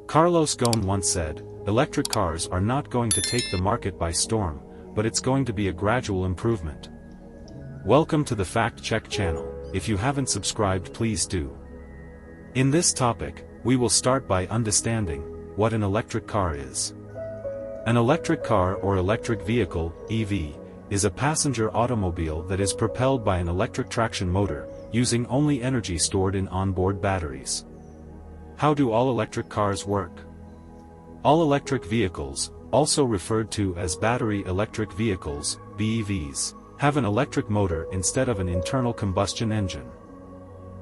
Carlos Ghosn once said, "Electric cars are not going to take the market by storm, but it's going to be a gradual improvement." Welcome to the Fact Check channel. If you haven't subscribed, please do. In this topic, we will start by understanding what an electric car is. An electric car or electric vehicle, EV, is a passenger automobile that is propelled by an electric traction motor, using only energy stored in onboard batteries. How do all-electric cars work? All-electric vehicles, also referred to as battery electric vehicles, BEVs, have an electric motor instead of an internal combustion engine.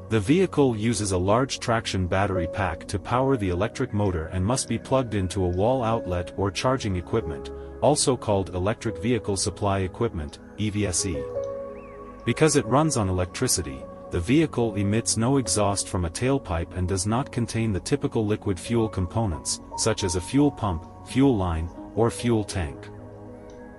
The vehicle uses a large traction battery pack to power the electric motor and must be plugged into a wall outlet or charging equipment, also called electric vehicle supply equipment, EVSE. Because it runs on electricity, the vehicle emits no exhaust from a tailpipe and does not contain the typical liquid fuel components, such as a fuel pump, fuel line, or fuel tank.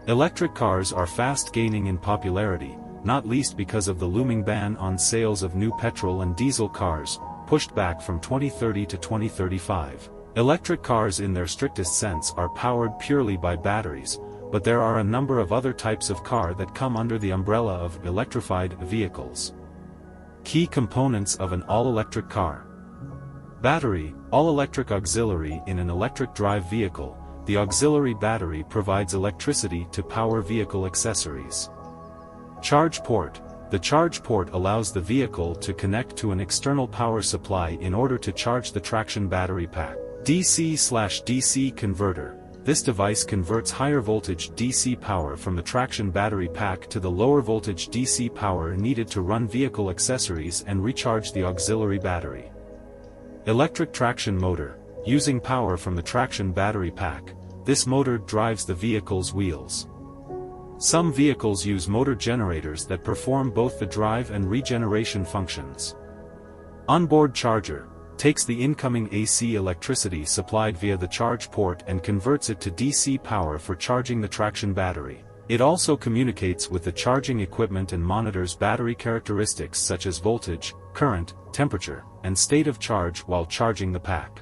Electric cars are fast gaining in popularity, not least because of the looming ban on sales of new petrol and diesel cars, pushed back from 2030 to 2035. Electric cars in their strictest sense are powered purely by batteries, but there are a number of other types of car that come under the umbrella of electrified vehicles. Key components of an all-electric car. Battery, all-electric auxiliary. In an electric drive vehicle, the auxiliary battery provides electricity to power vehicle accessories. Charge port. The charge port allows the vehicle to connect to an external power supply in order to charge the traction battery pack. DC/DC converter. This device converts higher voltage DC power from the traction battery pack to the lower voltage DC power needed to run vehicle accessories and recharge the auxiliary battery. Electric traction motor. Using power from the traction battery pack, this motor drives the vehicle's wheels. Some vehicles use motor generators that perform both the drive and regeneration functions. Onboard charger. Takes the incoming AC electricity supplied via the charge port and converts it to DC power for charging the traction battery. It also communicates with the charging equipment and monitors battery characteristics such as voltage, current, temperature, and state of charge while charging the pack.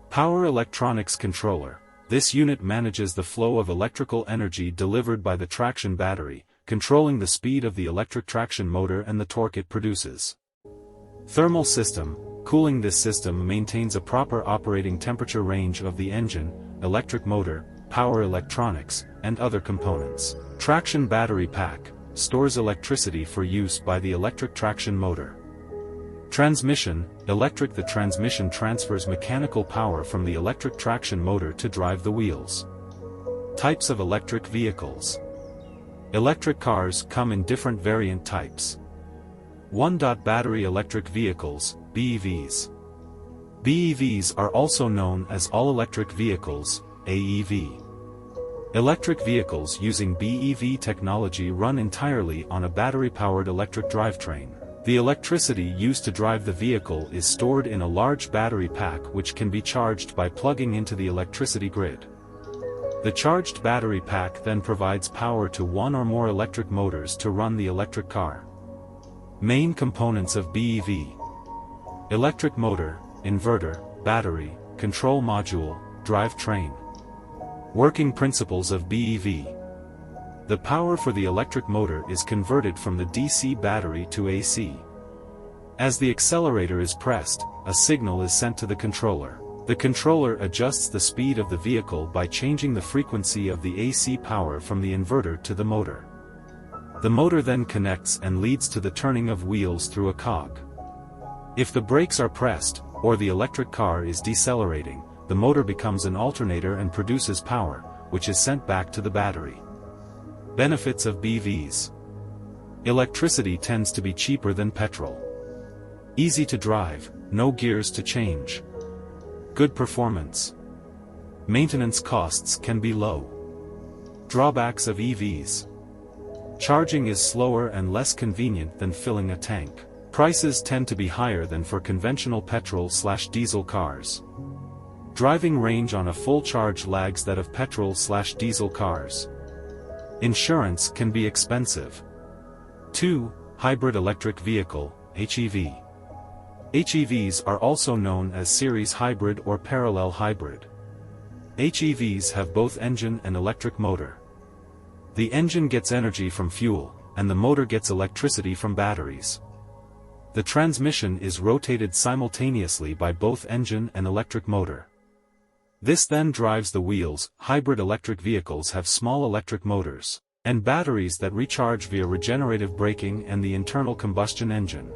Power electronics controller. This unit manages the flow of electrical energy delivered by the traction battery, controlling the speed of the electric traction motor and the torque it produces. Thermal system. Cooling. This system maintains a proper operating temperature range of the engine, electric motor, power electronics, and other components. Traction battery pack. Stores electricity for use by the electric traction motor. Transmission. Electric. The transmission transfers mechanical power from the electric traction motor to drive the wheels. Types of electric vehicles. Electric cars come in different variant types. 1. Battery electric vehicles, BEVs. BEVs are also known as all-electric vehicles, AEV. Electric vehicles using BEV technology run entirely on a battery-powered electric drivetrain. The electricity used to drive the vehicle is stored in a large battery pack which can be charged by plugging into the electricity grid. The charged battery pack then provides power to one or more electric motors to run the electric car. Main components of BEV. Electric motor, inverter, battery, control module, drivetrain. Working principles of BEV. The power for the electric motor is converted from the DC battery to AC. As the accelerator is pressed, a signal is sent to the controller. The controller adjusts the speed of the vehicle by changing the frequency of the AC power from the inverter to the motor. The motor then connects and leads to the turning of wheels through a cog. If the brakes are pressed, or the electric car is decelerating, the motor becomes an alternator and produces power, which is sent back to the battery. Benefits of BEVs. Electricity tends to be cheaper than petrol. Easy to drive, no gears to change. Good performance. Maintenance costs can be low. Drawbacks of EVs. Charging is slower and less convenient than filling a tank. Prices tend to be higher than for conventional petrol/diesel cars. Driving range on a full charge lags that of petrol/diesel cars. Insurance can be expensive. 2. Hybrid electric vehicle, HEV. HEVs are also known as series hybrid or parallel hybrid. HEVs have both engine and electric motor. The engine gets energy from fuel, and the motor gets electricity from batteries. The transmission is rotated simultaneously by both engine and electric motor. This then drives the wheels. Hybrid electric vehicles have small electric motors and batteries that recharge via regenerative braking and the internal combustion engine.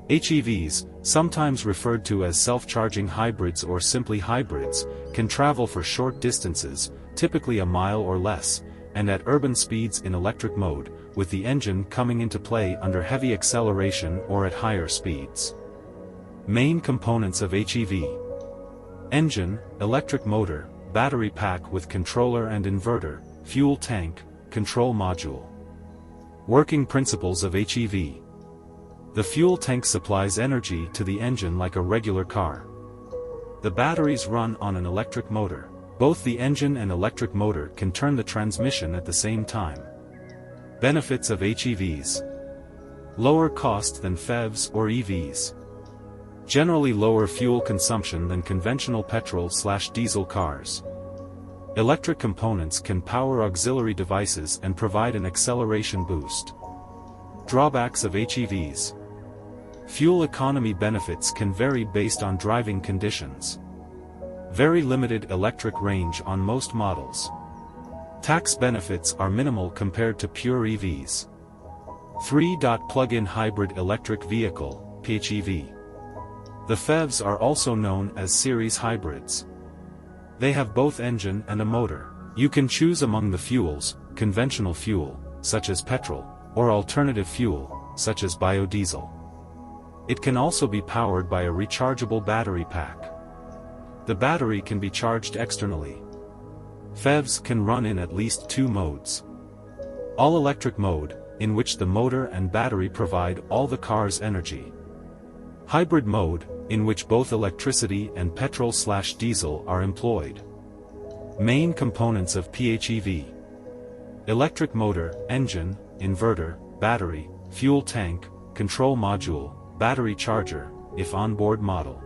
HEVs, sometimes referred to as self-charging hybrids or simply hybrids, can travel for short distances, typically a mile or less, and at urban speeds in electric mode, with the engine coming into play under heavy acceleration or at higher speeds. Main components of HEV: engine, electric motor, battery pack with controller and inverter, fuel tank, control module. Working principles of HEV. The fuel tank supplies energy to the engine like a regular car. The batteries run on an electric motor. Both the engine and electric motor can turn the transmission at the same time. Benefits of HEVs. Lower cost than PHEVs or EVs. Generally lower fuel consumption than conventional petrol/diesel cars. Electric components can power auxiliary devices and provide an acceleration boost. Drawbacks of HEVs. Fuel economy benefits can vary based on driving conditions. Very limited electric range on most models. Tax benefits are minimal compared to pure EVs. 3. Plug-in hybrid electric vehicle, PHEV. The PHEVs are also known as series hybrids. They have both engine and a motor. You can choose among the fuels: conventional fuel, such as petrol, or alternative fuel, such as biodiesel. It can also be powered by a rechargeable battery pack. The battery can be charged externally. PHEVs can run in at least 2 modes. All-electric mode, in which the motor and battery provide all the car's energy. Hybrid mode, in which both electricity and petrol/diesel are employed. Main components of PHEV. Electric motor, engine, inverter, battery, fuel tank, control module, battery charger, if on-board model.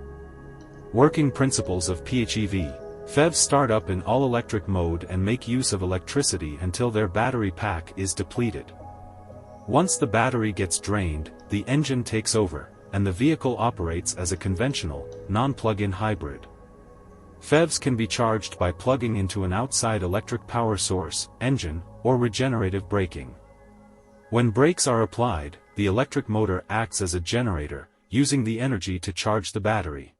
Working principles of PHEV. PHEVs start up in all-electric mode and make use of electricity until their battery pack is depleted. Once the battery gets drained, the engine takes over, and the vehicle operates as a conventional, non-plug-in hybrid. PHEVs can be charged by plugging into an outside electric power source, engine, or regenerative braking. When brakes are applied, the electric motor acts as a generator, using the energy to charge the battery.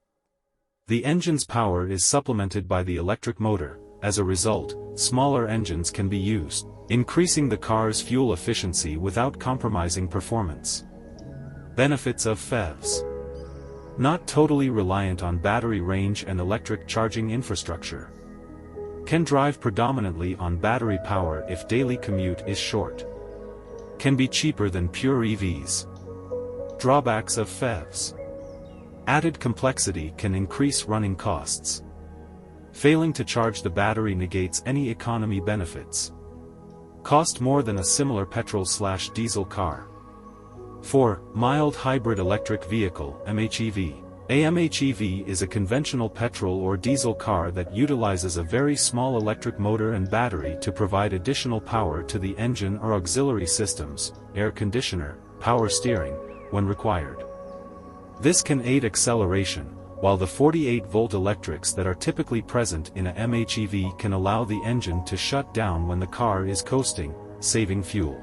The engine's power is supplemented by the electric motor. As a result, smaller engines can be used, increasing the car's fuel efficiency without compromising performance. Benefits of PHEVs. Not totally reliant on battery range and electric charging infrastructure. Can drive predominantly on battery power if daily commute is short. Can be cheaper than pure EVs. Drawbacks of PHEVs. Added complexity can increase running costs. Failing to charge the battery negates any economy benefits. Cost more than a similar petrol/diesel car. 4. Mild hybrid electric vehicle, MHEV. A MHEV is a conventional petrol or diesel car that utilizes a very small electric motor and battery to provide additional power to the engine or auxiliary systems, air conditioner, power steering, when required. This can aid acceleration, while the 48-volt electrics that are typically present in a MHEV can allow the engine to shut down when the car is coasting, saving fuel.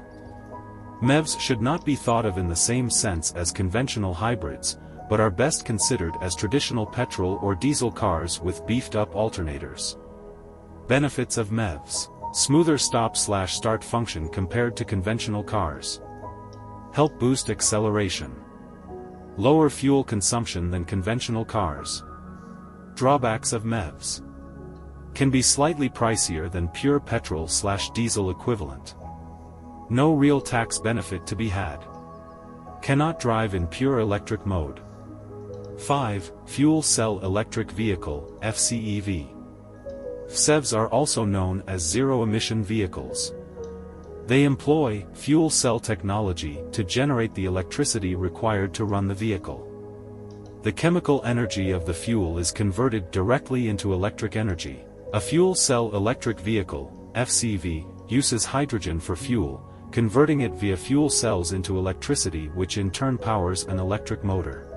MEVs should not be thought of in the same sense as conventional hybrids, but are best considered as traditional petrol or diesel cars with beefed-up alternators. Benefits of MEVs. Smoother stop/start function compared to conventional cars. Help boost acceleration. Lower fuel consumption than conventional cars. Drawbacks of MEVs. Can be slightly pricier than pure petrol/diesel equivalent. No real tax benefit to be had. Cannot drive in pure electric mode. 5. Fuel cell electric vehicle, FCEV. FCEVs are also known as zero-emission vehicles. They employ fuel cell technology to generate the electricity required to run the vehicle. The chemical energy of the fuel is converted directly into electric energy. A fuel cell electric vehicle, FCV, uses hydrogen for fuel, converting it via fuel cells into electricity, which in turn powers an electric motor.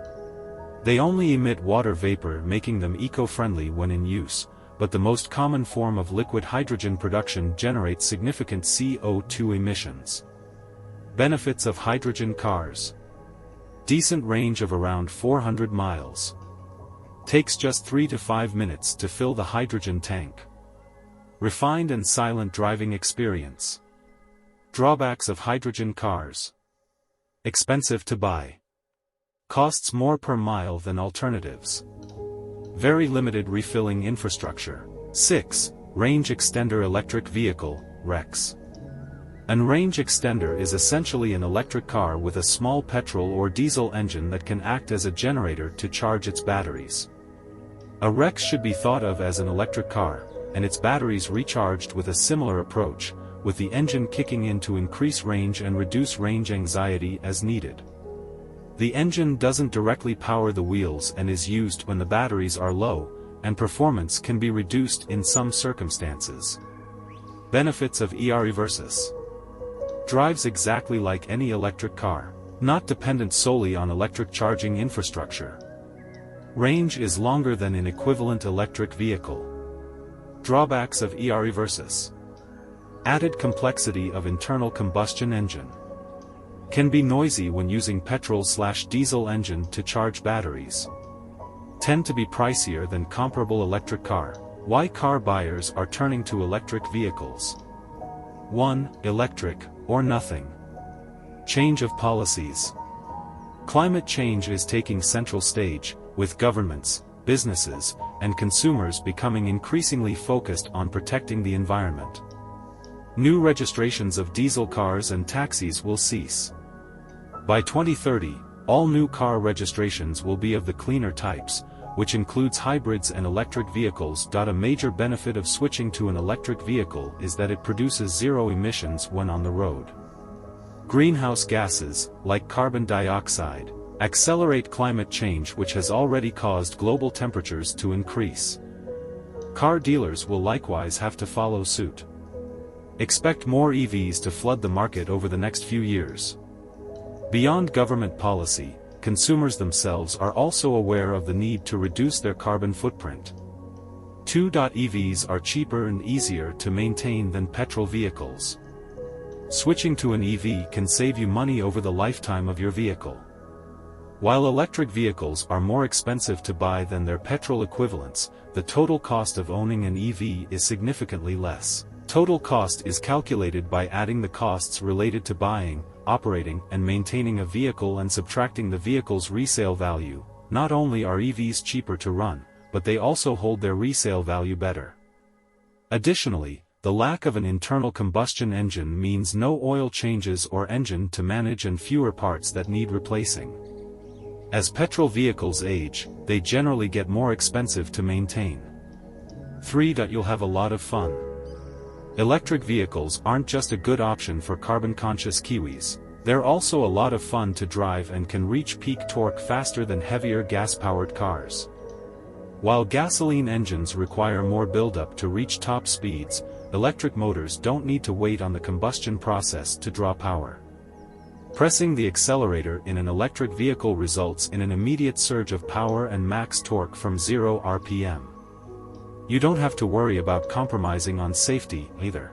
They only emit water vapor, making them eco-friendly when in use, but the most common form of liquid hydrogen production generates significant CO2 emissions. Benefits of hydrogen cars. Decent range of around 400 miles. Takes just 3 to 5 minutes to fill the hydrogen tank. Refined and silent driving experience. Drawbacks of hydrogen cars. Expensive to buy. Costs more per mile than alternatives. Very limited refilling infrastructure. 6. Range extender electric vehicle, REX. An range extender is essentially an electric car with a small petrol or diesel engine that can act as a generator to charge its batteries. A REX should be thought of as an electric car, and its batteries recharged with a similar approach, with the engine kicking in to increase range and reduce range anxiety as needed. The engine doesn't directly power the wheels and is used when the batteries are low, and performance can be reduced in some circumstances. Benefits of e-Versus. Drives exactly like any electric car, not dependent solely on electric charging infrastructure. Range is longer than an equivalent electric vehicle. Drawbacks of e-Versus. Added complexity of internal combustion engine. Can be noisy when using petrol/diesel engine to charge batteries. Tend to be pricier than comparable electric car. Why car buyers are turning to electric vehicles. 1. Electric, or nothing. Change of policies. Climate change is taking central stage, with governments, businesses, and consumers becoming increasingly focused on protecting the environment. New registrations of diesel cars and taxis will cease. By 2030, all new car registrations will be of the cleaner types, which includes hybrids and electric vehicles. A major benefit of switching to an electric vehicle is that it produces zero emissions when on the road. Greenhouse gases, like carbon dioxide, accelerate climate change, which has already caused global temperatures to increase. Car dealers will likewise have to follow suit. Expect more EVs to flood the market over the next few years. Beyond government policy, consumers themselves are also aware of the need to reduce their carbon footprint. 2. EVs are cheaper and easier to maintain than petrol vehicles. Switching to an EV can save you money over the lifetime of your vehicle. While electric vehicles are more expensive to buy than their petrol equivalents, the total cost of owning an EV is significantly less. Total cost is calculated by adding the costs related to buying, operating, and maintaining a vehicle and subtracting the vehicle's resale value. Not only are EVs cheaper to run, but they also hold their resale value better. Additionally, the lack of an internal combustion engine means no oil changes or engine to manage and fewer parts that need replacing. As petrol vehicles age, they generally get more expensive to maintain. 3. You'll have a lot of fun. Electric vehicles aren't just a good option for carbon-conscious Kiwis, they're also a lot of fun to drive and can reach peak torque faster than heavier gas-powered cars. While gasoline engines require more buildup to reach top speeds, electric motors don't need to wait on the combustion process to draw power. Pressing the accelerator in an electric vehicle results in an immediate surge of power and max torque from 0 RPM. You don't have to worry about compromising on safety either.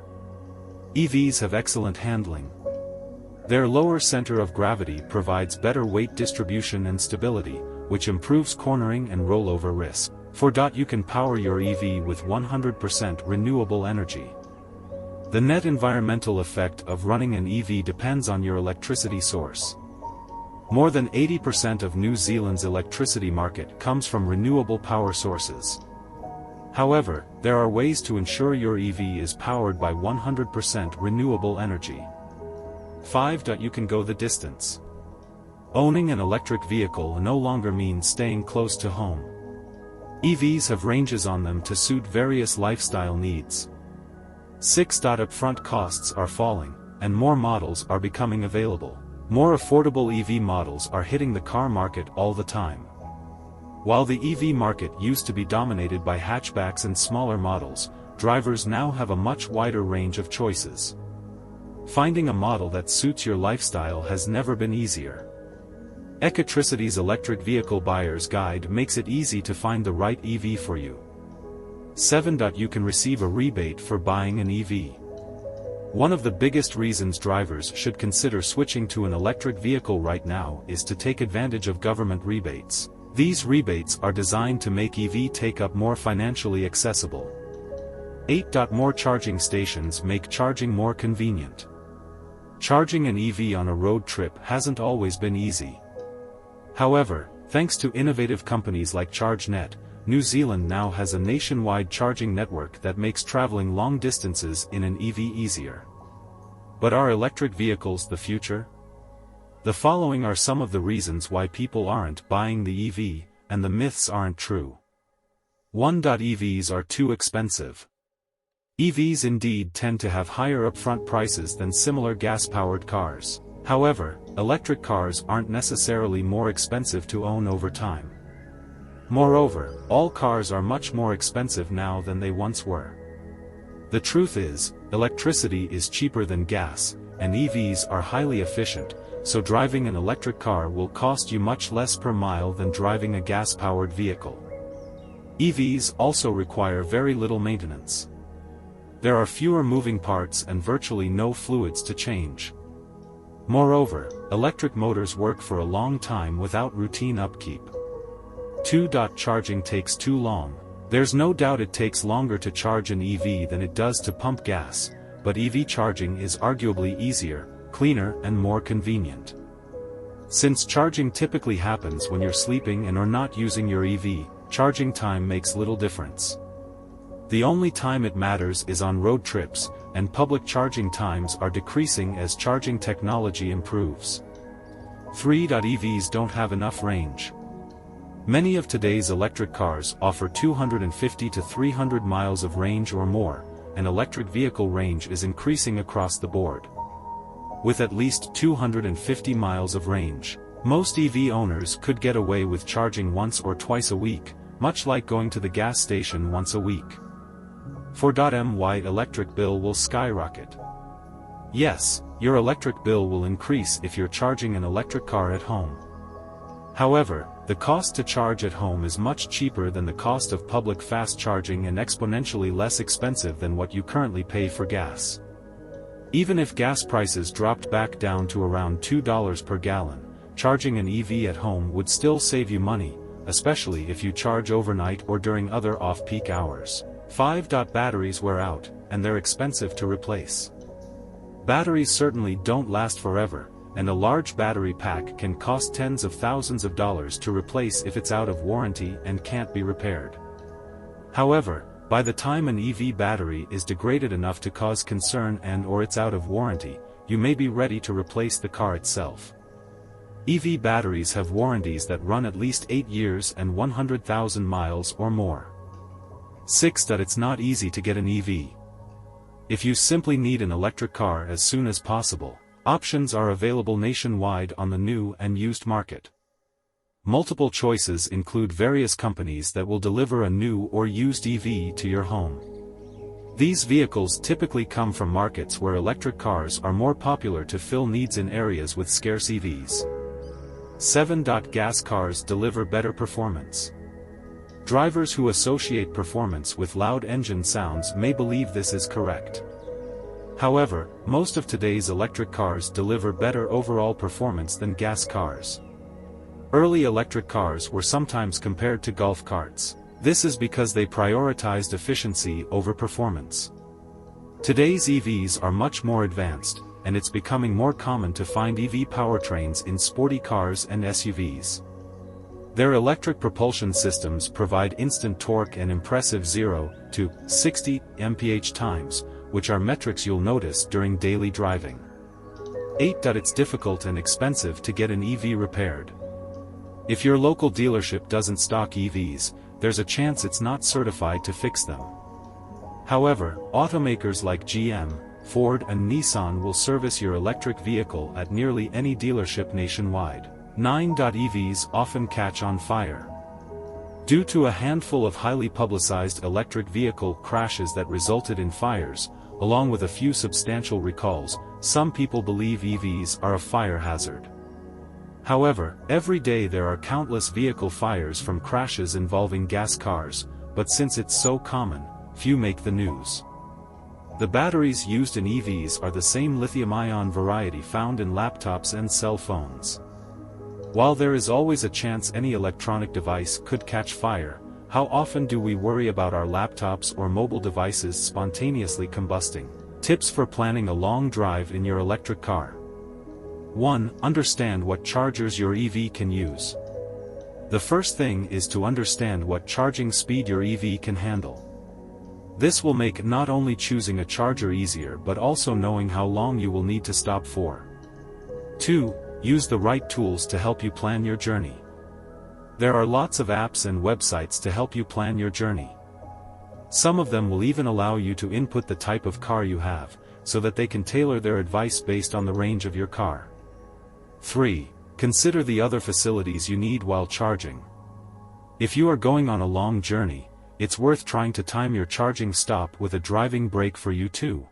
EVs have excellent handling. Their lower center of gravity provides better weight distribution and stability, which improves cornering and rollover risk. 4. You can power your EV with 100% renewable energy. The net environmental effect of running an EV depends on your electricity source. More than 80% of New Zealand's electricity market comes from renewable power sources. However, there are ways to ensure your EV is powered by 100% renewable energy. 5. You can go the distance. Owning an electric vehicle no longer means staying close to home. EVs have ranges on them to suit various lifestyle needs. 6. Upfront costs are falling, and more models are becoming available. More affordable EV models are hitting the car market all the time. While the EV market used to be dominated by hatchbacks and smaller models, drivers now have a much wider range of choices. Finding a model that suits your lifestyle has never been easier. Ecotricity's Electric Vehicle Buyer's Guide makes it easy to find the right EV for you. 7. You can receive a rebate for buying an EV. One of the biggest reasons drivers should consider switching to an electric vehicle right now is to take advantage of government rebates. These rebates are designed to make EV take-up more financially accessible. 8. More charging stations make charging more convenient. Charging an EV on a road trip hasn't always been easy. However, thanks to innovative companies like ChargeNet, New Zealand now has a nationwide charging network that makes traveling long distances in an EV easier. But are electric vehicles the future? The following are some of the reasons why people aren't buying the EV, and the myths aren't true. 1. EVs are too expensive. EVs indeed tend to have higher upfront prices than similar gas-powered cars. However, electric cars aren't necessarily more expensive to own over time. Moreover, all cars are much more expensive now than they once were. The truth is, electricity is cheaper than gas, and EVs are highly efficient, so driving an electric car will cost you much less per mile than driving a gas-powered vehicle. EVs also require very little maintenance. There are fewer moving parts and virtually no fluids to change. Moreover, electric motors work for a long time without routine upkeep. 2. Charging takes too long. There's no doubt it takes longer to charge an EV than it does to pump gas, but EV charging is arguably easier, cleaner and more convenient. Since charging typically happens when you're sleeping and or not using your EV, charging time makes little difference. The only time it matters is on road trips, and public charging times are decreasing as charging technology improves. 3. EVs don't have enough range. Many of today's electric cars offer 250 to 300 miles of range or more, and electric vehicle range is increasing across the board. With at least 250 miles of range, most EV owners could get away with charging once or twice a week, much like going to the gas station once a week. 4. My electric bill will skyrocket. Yes, your electric bill will increase if you're charging an electric car at home. However, the cost to charge at home is much cheaper than the cost of public fast charging and exponentially less expensive than what you currently pay for gas. Even if gas prices dropped back down to around $2 per gallon, charging an EV at home would still save you money, especially if you charge overnight or during other off-peak hours. 5. Batteries wear out, and they're expensive to replace. Batteries certainly don't last forever, and a large battery pack can cost tens of thousands of dollars to replace if it's out of warranty and can't be repaired. However, by the time an EV battery is degraded enough to cause concern and or it's out of warranty, you may be ready to replace the car itself. EV batteries have warranties that run at least 8 years and 100,000 miles or more. 6. It's not easy to get an EV. If you simply need an electric car as soon as possible, options are available nationwide on the new and used market. Multiple choices include various companies that will deliver a new or used EV to your home. These vehicles typically come from markets where electric cars are more popular to fill needs in areas with scarce EVs. 7. Gas cars deliver better performance. Drivers who associate performance with loud engine sounds may believe this is correct. However, most of today's electric cars deliver better overall performance than gas cars. Early electric cars were sometimes compared to golf carts. This is because they prioritized efficiency over performance. Today's EVs are much more advanced, and it's becoming more common to find EV powertrains in sporty cars and SUVs. Their electric propulsion systems provide instant torque and impressive 0 to 60 mph times, which are metrics you'll notice during daily driving. 8. It's difficult and expensive to get an EV repaired. If your local dealership doesn't stock EVs, there's a chance it's not certified to fix them. However, automakers like GM, Ford and Nissan will service your electric vehicle at nearly any dealership nationwide. 9. EVs often catch on fire. Due to a handful of highly publicized electric vehicle crashes that resulted in fires, along with a few substantial recalls, some people believe EVs are a fire hazard. However, every day there are countless vehicle fires from crashes involving gas cars, but since it's so common, few make the news. The batteries used in EVs are the same lithium-ion variety found in laptops and cell phones. While there is always a chance any electronic device could catch fire, how often do we worry about our laptops or mobile devices spontaneously combusting? Tips for planning a long drive in your electric car. 1. Understand what chargers your EV can use. The first thing is to understand what charging speed your EV can handle. This will make not only choosing a charger easier but also knowing how long you will need to stop for. 2. Use the right tools to help you plan your journey. There are lots of apps and websites to help you plan your journey. Some of them will even allow you to input the type of car you have, so that they can tailor their advice based on the range of your car. 3. Consider the other facilities you need while charging. If you are going on a long journey, it's worth trying to time your charging stop with a driving break for you too.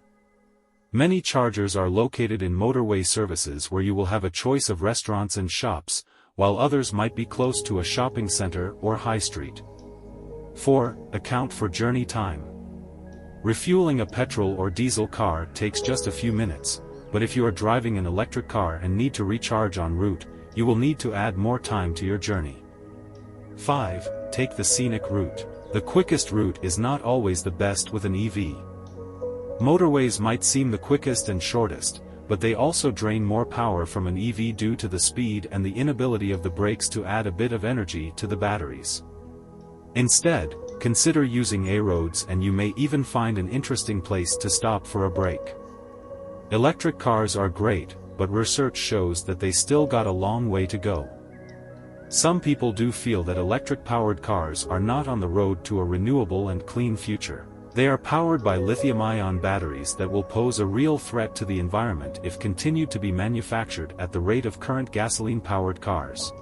Many chargers are located in motorway services where you will have a choice of restaurants and shops, while others might be close to a shopping center or high street. 4. Account for journey time. Refueling a petrol or diesel car takes just a few minutes, but if you are driving an electric car and need to recharge en route, you will need to add more time to your journey. 5. Take the scenic route. The quickest route is not always the best with an EV. Motorways might seem the quickest and shortest, but they also drain more power from an EV due to the speed and the inability of the brakes to add a bit of energy to the batteries. Instead, consider using A roads and you may even find an interesting place to stop for a break. Electric cars are great, but research shows that they still got a long way to go. Some people do feel that electric-powered cars are not on the road to a renewable and clean future. They are powered by lithium-ion batteries that will pose a real threat to the environment if continued to be manufactured at the rate of current gasoline-powered cars.